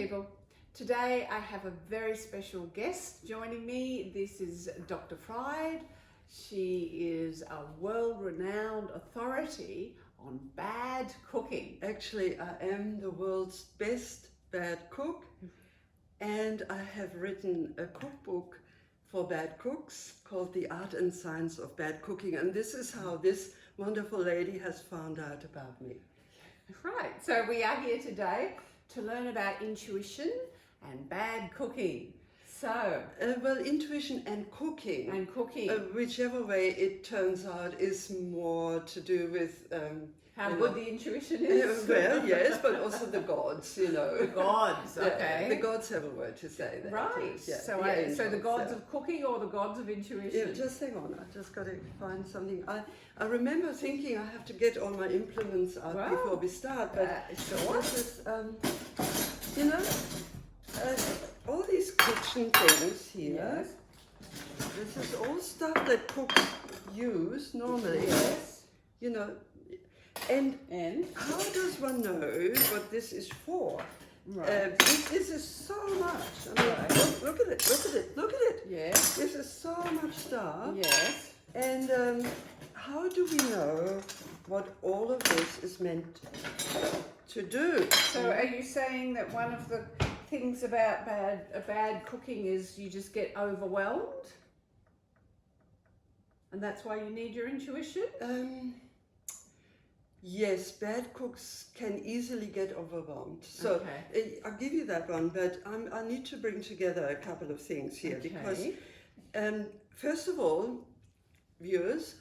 people. Today I have a very special guest joining me. This is Dr. Fried. She is a world-renowned authority on bad cooking. Actually, I am the world's best bad cook, and I have written a cookbook for bad cooks called The Art and Science of Bad Cooking, and this is how this wonderful lady has found out about me. Right, so we are here today to learn about intuition and bad cooking. So, well, intuition and cooking, whichever way it turns out, is more to do with how good the intuition is. Well, yes, but also the gods, you know. The gods, okay. Yeah, the gods have a word to say there. Right. Yeah, So the gods of cooking or the gods of intuition? Yeah, just hang on. I just got to find something. I remember thinking I have to get all my implements out before we start, but sure. This is, you know, all these kitchen things here. Yes. This is all stuff that cooks use normally. Yes. You know, and how does one know what this is for? Right. This is so much. I mean, look at it, look at it, look at it. Yes. This is so much stuff. Yes. And how do we know what all of this is meant to do? So are you saying that one of the things about bad cooking is you just get overwhelmed? And that's why you need your intuition? Yes, bad cooks can easily get overwhelmed. So I'll give you that one, but I need to bring together a couple of things here because, first of all, viewers,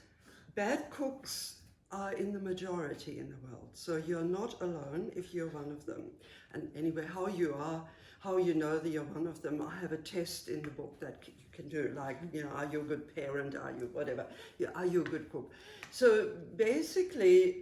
bad cooks are in the majority in the world. So you're not alone if you're one of them. And anyway, how you know that you're one of them, I have a test in the book that you can do, like, you know, are you a good parent, are you whatever, are you a good cook? So basically,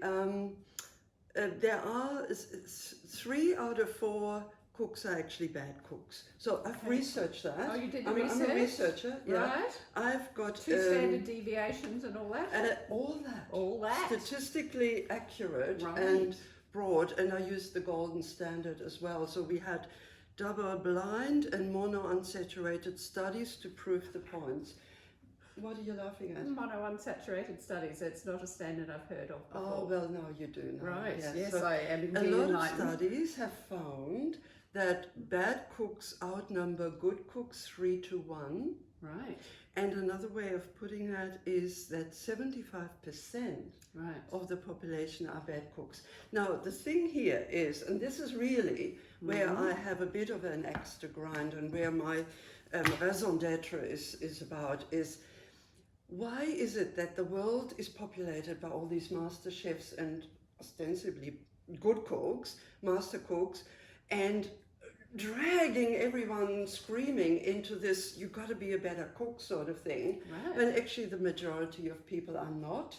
there are 3 out of 4 cooks are actually bad cooks. So I've researched that. Oh, you did the research? I'm a researcher, yeah. Right. I've got 2 standard deviations and all that? And all that. Statistically accurate and broad, and I used the golden standard as well. So we had double-blind and mono-unsaturated studies to prove the points. What are you laughing at? Mono-unsaturated studies. It's not a standard I've heard of before. Oh, well, now you do know. Right, yes, so I am indeed enlightened. A lot enlightened. of studies have found that bad cooks outnumber good cooks 3 to 1. Right. And another way of putting that is that 75% of the population are bad cooks. Now, the thing here is, and this is really where I have a bit of an axe to grind and where my raison d'etre is about, is why is it that the world is populated by all these master chefs and ostensibly good cooks, master cooks, and dragging everyone screaming into this "you've got to be a better cook" sort of thing, when actually the majority of people are not,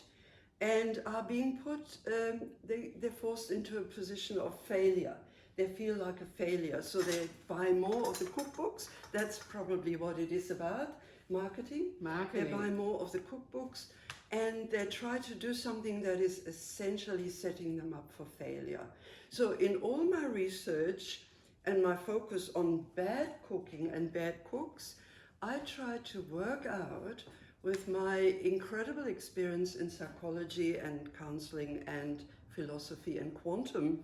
and are being put, they're forced into a position of failure. They feel like a failure, so they buy more of the cookbooks. That's probably what it is about, marketing. They buy more of the cookbooks, and they try to do something that is essentially setting them up for failure. So in all my research and my focus on bad cooking and bad cooks, I try to work out with my incredible experience in psychology and counseling and philosophy and quantum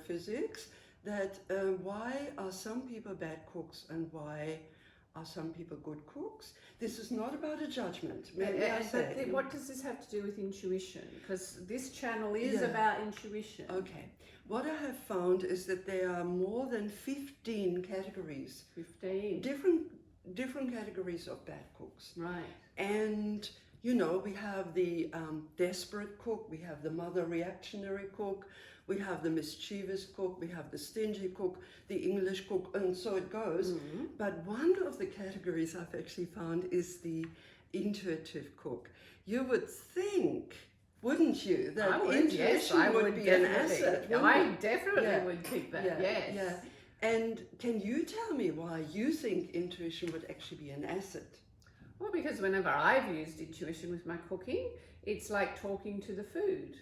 physics, that why are some people bad cooks and why are some people good cooks? This is not about a judgment. What does this have to do with intuition? Because this channel is about intuition. Okay. What I have found is that there are more than 15 categories. 15. Different categories of bad cooks. Right. And, you know, we have the desperate cook, we have the mother reactionary cook, we have the mischievous cook, we have the stingy cook, the English cook, and so it goes. But one of the categories I've actually found is the intuitive cook. You would think, wouldn't you, that intuition would be an asset? I definitely would pick that, yes. Yeah. And can you tell me why you think intuition would actually be an asset? Well, because whenever I've used intuition with my cooking, it's like talking to the food.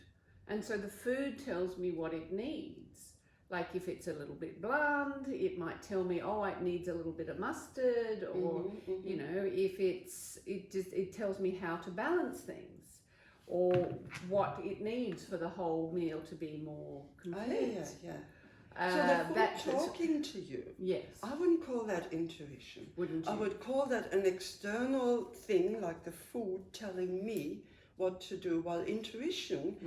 And so the food tells me what it needs. Like if it's a little bit bland, it might tell me, oh, it needs a little bit of mustard, or you know, if it tells me how to balance things, or what it needs for the whole meal to be more complete. So the food talking to you, yes, I wouldn't call that intuition. Wouldn't you? I would call that an external thing, like the food telling me what to do, while intuition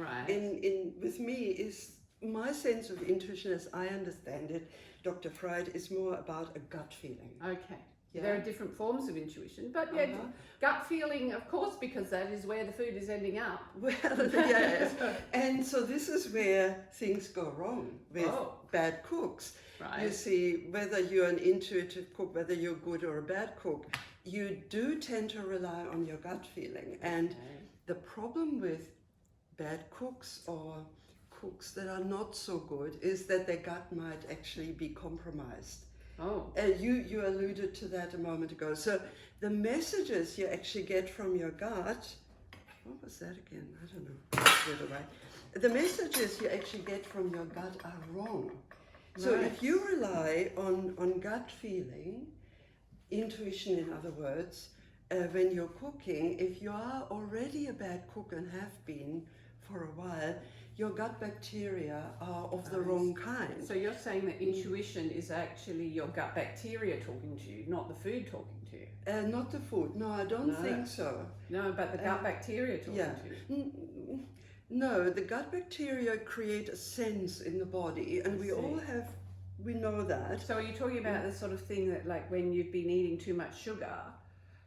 with me is my sense of intuition, as I understand it, Dr. Fried, is more about a gut feeling. Okay. Yeah. There are different forms of intuition, but yeah, gut feeling, of course, because that is where the food is ending up. Well, yes. And so this is where things go wrong with bad cooks. Right. You see, whether you're an intuitive cook, whether you're good or a bad cook, you do tend to rely on your gut feeling. And the problem with bad cooks or cooks that are not so good is that their gut might actually be compromised. You alluded to that a moment ago. So the messages you actually get from your gut, what was that again? I don't know. The messages you actually get from your gut are wrong. So if you rely on gut feeling, intuition in other words, when you're cooking, if you are already a bad cook and have been for a while, your gut bacteria are of the wrong kind. So you're saying that intuition is actually your gut bacteria talking to you, not the food talking to you? Not the food. No, I don't think so. No, but the gut bacteria talking to you. No, the gut bacteria create a sense in the body, and we know that. So are you talking about the sort of thing that, like, when you've been eating too much sugar,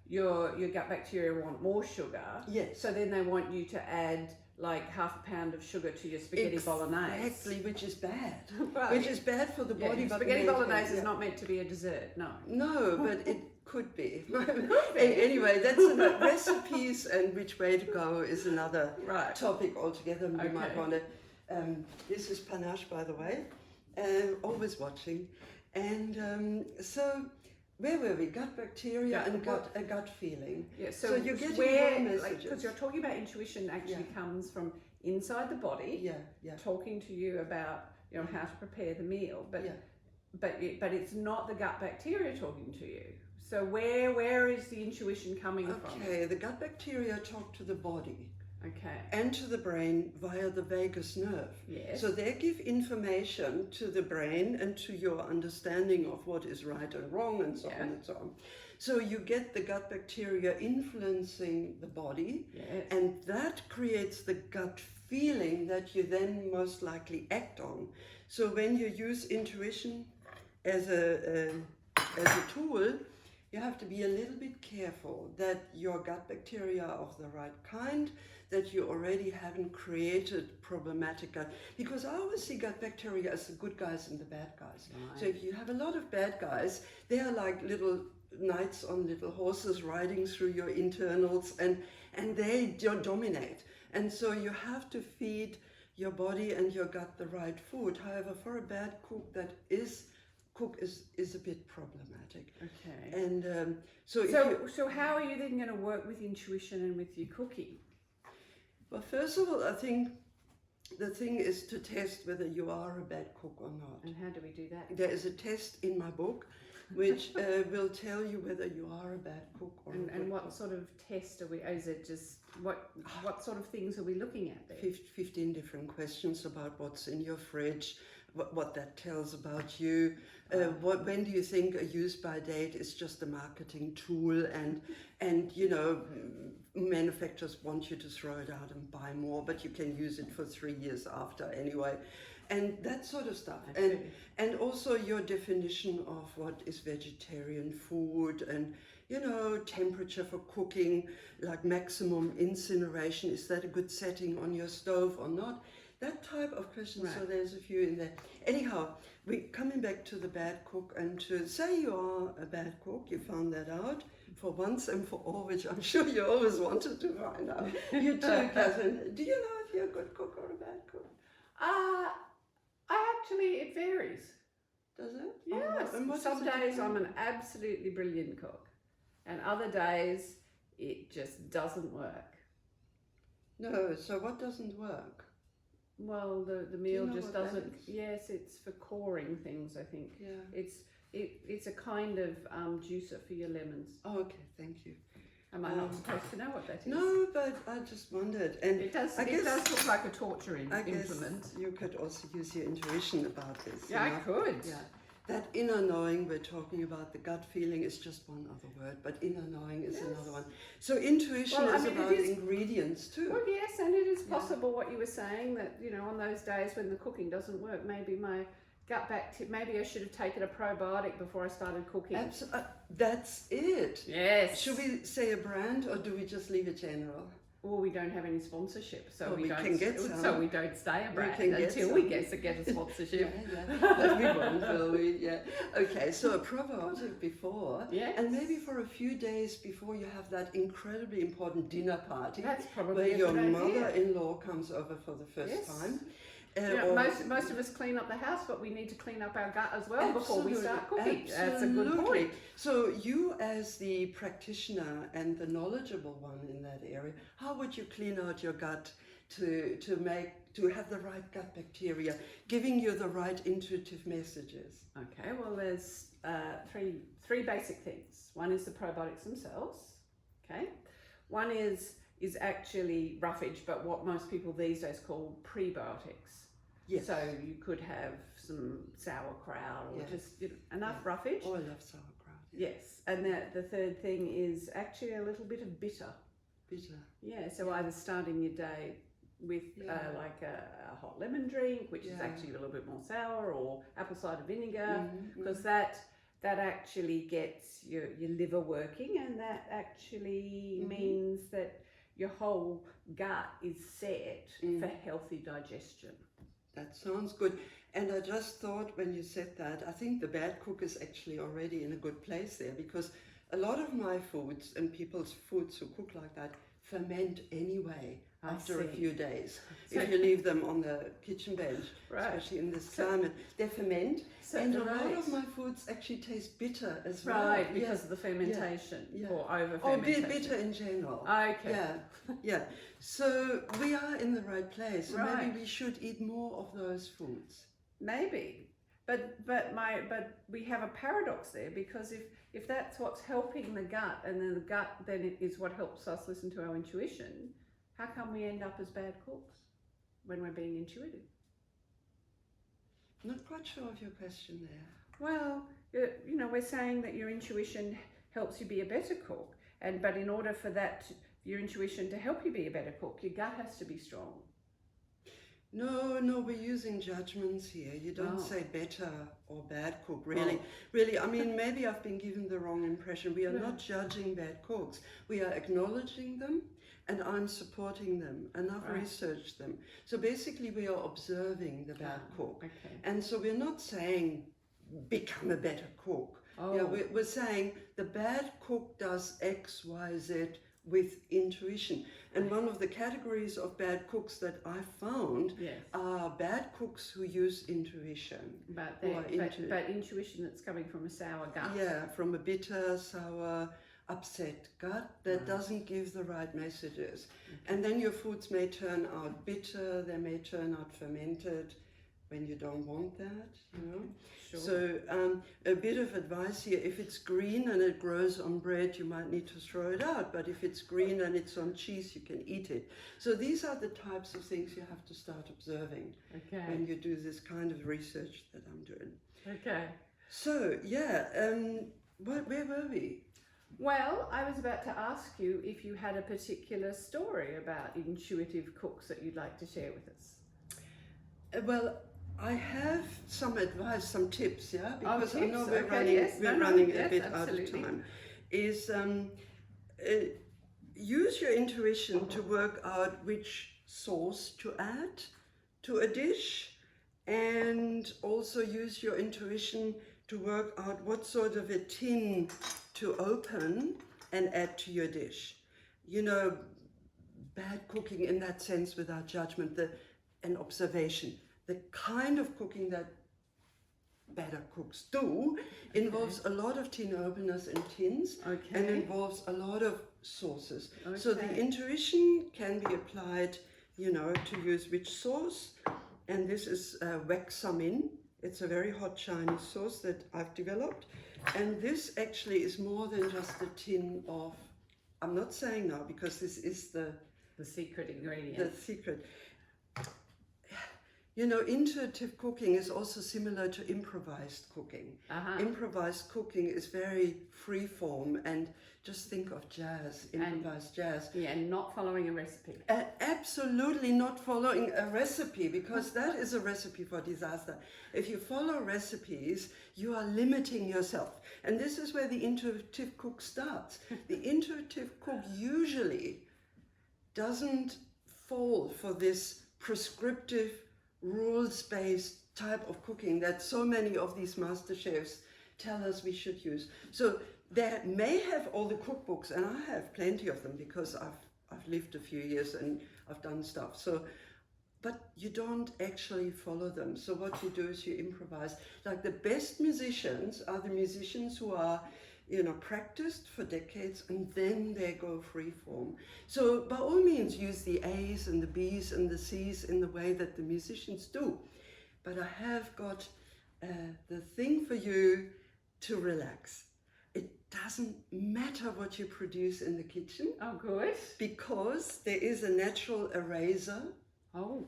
your gut bacteria want more sugar? Yes. So then they want you to add like half a pound of sugar to your spaghetti bolognese. Exactly, which is bad. Which is bad for the body. But spaghetti bolognese is not meant to be a dessert, no. No, but it could be. Anyway, that's recipes and which way to go is another topic altogether. We might want to. This is Panache, by the way. Always watching. And so, where were we? Gut bacteria and a gut feeling. Yeah, so you're getting where, messages. Because you're talking about intuition actually comes from inside the body, talking to you about, you know, how to prepare the meal, but it's not the gut bacteria talking to you. So where is the intuition coming from? Okay, the gut bacteria talk to the body. Okay. And to the brain via the vagus nerve. Yes. So they give information to the brain and to your understanding of what is right and wrong and so on and so on. So you get the gut bacteria influencing the body, and that creates the gut feeling that you then most likely act on. So when you use intuition as a tool, you have to be a little bit careful that your gut bacteria are of the right kind, that you already haven't created problematic gut. Because I always see gut bacteria as the good guys and the bad guys. Right. So if you have a lot of bad guys, they are like little knights on little horses riding through your internals, and they dominate. And so you have to feed your body and your gut the right food. However, for a bad cook, is a bit problematic. Okay. And so how are you then going to work with intuition and with your cooking? Well, first of all, I think the thing is to test whether you are a bad cook or not. And how do we do that? There is a test in my book which will tell you whether you are a bad cook or not. And what sort of test are we? Is it just what sort of things are we looking at there? 15 different questions about what's in your fridge, what that tells about you. When do you think a use-by date is just a marketing tool, and you know, manufacturers want you to throw it out and buy more, but you can use it for 3 years after anyway, and that sort of stuff. And also your definition of what is vegetarian food, and you know, temperature for cooking, like maximum incineration, is that a good setting on your stove or not? That type of question. So there's a few in there. Anyhow, we're coming back to the bad cook, and to say you are a bad cook, you found that out for once and for all, which I'm sure you always wanted to find out. You too, Catherine. Do you know if you're a good cook or a bad cook? It varies. Does it? Yes. Some days I'm an absolutely brilliant cook, and other days it just doesn't work. No, so what doesn't work? Well, the meal know just what that doesn't. is? Yes, it's for coring things, I think. Yeah. It's a kind of juicer for your lemons. Oh, okay, thank you. Am I not supposed to know what that is? No, but I just wondered. And It does. I It guess, does look like a torturing I guess implement. you could also use your intuition about this. Yeah, you I know? could. Yeah. That inner knowing we're talking about, the gut feeling is just one other word, but inner knowing is another one. So intuition Well, I is mean, about it is- ingredients too. Well, yes, and it is possible what you were saying, that, you know, on those days when the cooking doesn't work, maybe my gut bacteria, maybe I should have taken a probiotic before I started cooking. That's it. Yes. Should we say a brand or do we just leave it general? Well, we don't have any sponsorship, so Oh, we we don't. can get some. So we don't stay a brand can get until some. we get a sponsorship. Yeah. But we won't, will we? Yeah. Okay, so a probiotic before. Yes. And maybe for a few days before you have that incredibly important dinner party. That's probably where a your good idea. mother-in-law comes over for the first Yes. time. Yeah, or- most of us clean up the house, but we need to clean up our gut as well before we start cooking. Absolutely. That's a good point. So you, as the practitioner and the knowledgeable one in that area, how would you clean out your gut to have the right gut bacteria, giving you the right intuitive messages? Okay, well, there's three basic things. One is the probiotics themselves. Okay, one is actually roughage, but what most people these days call prebiotics. Yes. So you could have some sauerkraut or Yeah. just enough roughage. Oh, I love sauerkraut. Yeah. Yes, and the third thing is actually a little bit of bitter. Bitter. Yeah, so either starting your day with like a hot lemon drink, which is actually a little bit more sour, or apple cider vinegar, because that actually gets your liver working, and that actually means that your whole gut is set for healthy digestion. That sounds good. And I just thought when you said that, I think the bad cook is actually already in a good place there, because a lot of my foods and people's foods who cook like that ferment anyway after a few days. If you leave them on the kitchen bench, especially in this climate, they ferment. And a lot of my foods actually taste bitter as well. Right, because of the fermentation or over Or fermentation. bitter in general. Okay. Yeah. So we are in the right place. So Right. maybe we should eat more of those foods. Maybe, but we have a paradox there, because if that's what's helping the gut, and then the gut then it is what helps us listen to our intuition, how come we end up as bad cooks when we're being intuitive? Not quite sure of your question there. Well, you know, we're saying that your intuition helps you be a better cook, but in order for your intuition to help you be a better cook, your gut has to be strong. No, we're using judgments here. You don't say better or bad cook, really. Oh. Really, I mean, maybe I've been given the wrong impression. We are not judging bad cooks. We are acknowledging them, and I'm supporting them, and I've researched them. So basically we are observing the bad cook. Okay. And so we're not saying become a better cook. Oh. Yeah, we're saying the bad cook does X, Y, Z with intuition. And one of the categories of bad cooks that I found are bad cooks who use intuition. But intuition that's coming from a sour gut. Yeah, from a bitter, sour, upset gut that doesn't give the right messages. And then your foods may turn out bitter, they may turn out fermented when you don't want that, you know. Sure. So a bit of advice here: if it's green and it grows on bread, you might need to throw it out, but if it's green and it's on cheese, you can eat it. So these are the types of things you have to start observing when you do this kind of research that I'm doing. Okay. So where were we? Well, I was about to ask you if you had a particular story about intuitive cooks that you'd like to share with us. Well, I have some advice, some tips, because I know we're running, running a bit out of time. Is use your intuition to work out which sauce to add to a dish, and also use your intuition to work out what sort of a tin to open and add to your dish. You know, bad cooking in that sense without judgment, and observation. The kind of cooking that better cooks do involves a lot of tin openers and tins, and involves a lot of sauces. So the intuition can be applied to use which sauce. And this is Waxamin. It's a very hot Chinese sauce that I've developed. And this actually is more than just a tin of, I'm not saying now because this is the secret ingredient. The secret. Intuitive cooking is also similar to improvised cooking. Improvised cooking is very free form, and just think of jazz, improvised jazz. Yeah, and not following a recipe. Absolutely not following a recipe, because that is a recipe for disaster. If you follow recipes, you are limiting yourself. And this is where the intuitive cook starts. The intuitive cook usually doesn't fall for this prescriptive, rules-based type of cooking that so many of these master chefs tell us we should use. So they may have all the cookbooks, and I have plenty of them because I've lived a few years and I've done stuff. So, but you don't actually follow them. So what you do is you improvise. Like the best musicians are the musicians who are practiced for decades, and then they go free form. So by all means use the A's and the B's and the C's in the way that the musicians do. But I have got the thing for you to relax. It doesn't matter what you produce in the kitchen. Oh, good. Because there is a natural eraser,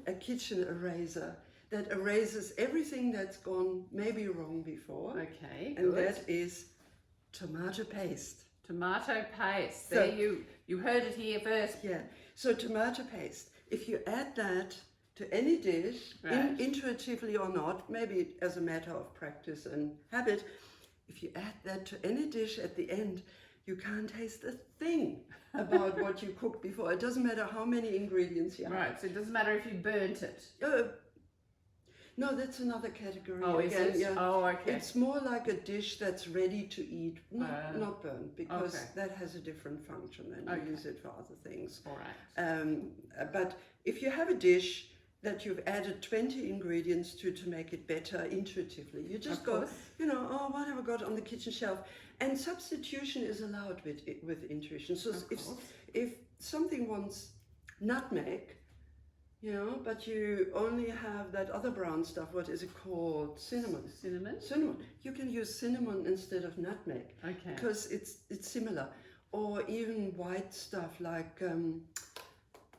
a kitchen eraser, that erases everything that's gone maybe wrong before. Okay, and good. that is tomato paste. Tomato paste. So, there you heard it here first. Yeah. So tomato paste. If you add that to any dish, Right. Intuitively or not, maybe as a matter of practice and habit, if you add that to any dish at the end, you can't taste a thing about what you cooked before. It doesn't matter how many ingredients you have. Right. So it doesn't matter if you burnt it. No, that's another category. Oh, again. is it? Yeah. Oh, okay. It's more like a dish that's ready to eat, not burnt, because Okay. that has a different function and you use it for other things. All right. But if you have a dish that you've added 20 ingredients to make it better intuitively, you just Of go, course. what have I got on the kitchen shelf? And substitution is allowed with intuition. So Of course. if something wants nutmeg, but you only have that other brown stuff, what is it called? Cinnamon. Cinnamon. You can use cinnamon instead of nutmeg. Okay. Because it's similar. Or even white stuff like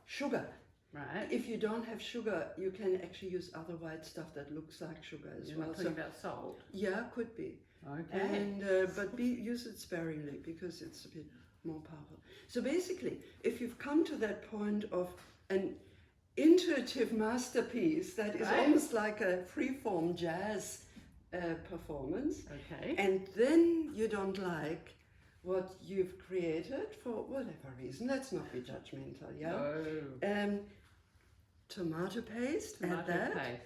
sugar. Right. If you don't have sugar, you can actually use other white stuff that looks like sugar as You're well. not talking about salt. Yeah, could be. Okay. And but use it sparingly because it's a bit more powerful. So basically, if you've come to that point of an intuitive masterpiece that is almost like a free-form jazz performance, Okay. and then you don't like what you've created for whatever reason, let's not be judgmental, yeah? No. Tomato paste, add Tomato that, paste.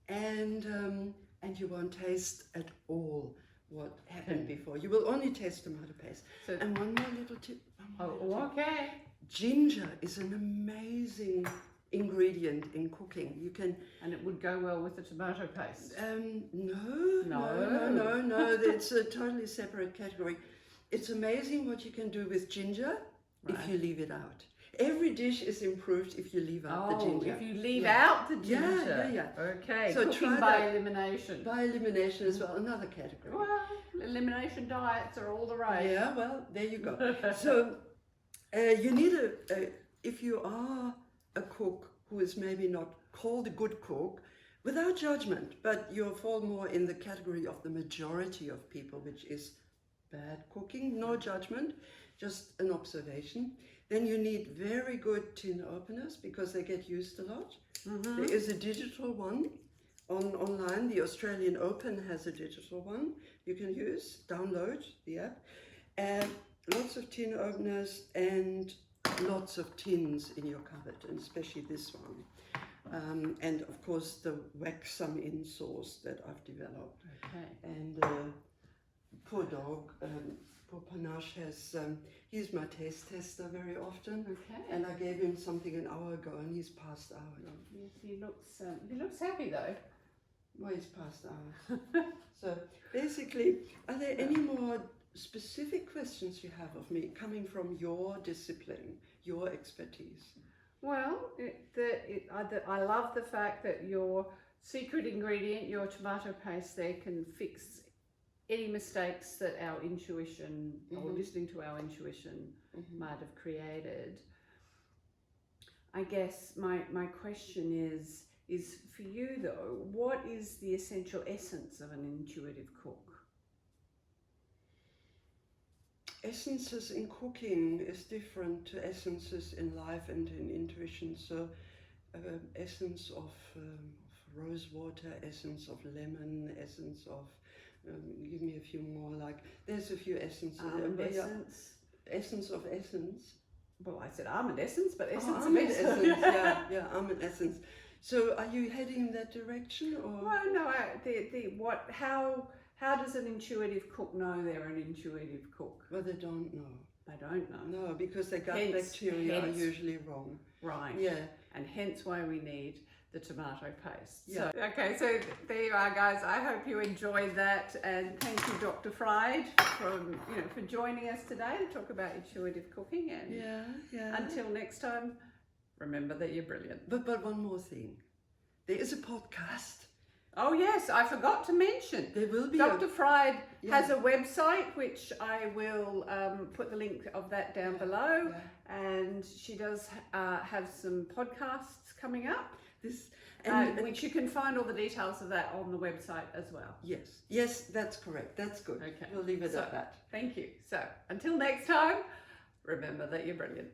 and you won't taste at all what happened before. You will only taste tomato paste. So, And one more little tip. okay. Ginger is an amazing ingredient in cooking. You can And it would go well with the tomato paste. no. It's a totally separate category. It's amazing what you can do with ginger if you leave it out. Every dish is improved if you leave out the ginger. If you leave out the ginger. Yeah. Okay. So Cooking try by that. elimination. By elimination as well, another category. Well, elimination diets are all the rage. Yeah, well, there you go. So you need if you are a cook who is maybe not called a good cook, without judgment, but you fall more in the category of the majority of people, which is bad cooking, no judgment, just an observation. Then you need very good tin openers because they get used a lot. Mm-hmm. There is a digital one online. The Australian Open has a digital one you can use, download the app. And lots of tin openers and lots of tins in your cupboard, and especially this one. And of course the Waxamin sauce that I've developed. Okay. And poor dog, poor Panache has, he's my taste tester very often. Okay. And I gave him something an hour ago and he's passed out. Yes, he looks happy though. Well, he's passed out. So basically, are there any more specific questions you have of me coming from your discipline, your expertise? Well, I love the fact that your secret ingredient, your tomato paste there, can fix any mistakes that our intuition or listening to our intuition might have created. I guess my question is for you though, what is the essential essence of an intuitive cook? Essences in cooking is different to essences in life and in intuition. So essence of rose water, essence of lemon, essence of give me a few more, like there's a few essences. Essence. Essence of essence. Well, I said almond essence, but essence of almond essence. essence. Yeah, almond essence. So are you heading in that direction, or? Well, no. How does an intuitive cook know they're an intuitive cook? Well, they don't know. They don't know. No, because their gut bacteria are usually wrong. Right. Yeah. And hence why we need the tomato paste. Yeah. So, okay, so there you are, guys. I hope you enjoyed that, and thank you, Dr. Fried, for joining us today to talk about intuitive cooking. And yeah. until next time, remember that you're brilliant. But one more thing, there is a podcast. Oh yes, I forgot to mention. There will be. Dr. Fried has a website, which I will put the link of that down below, and she does have some podcasts coming up. Which you can find all the details of that on the website as well. Yes, that's correct. That's good. Okay, we'll leave it at that. Thank you. So until next time, remember that you're brilliant.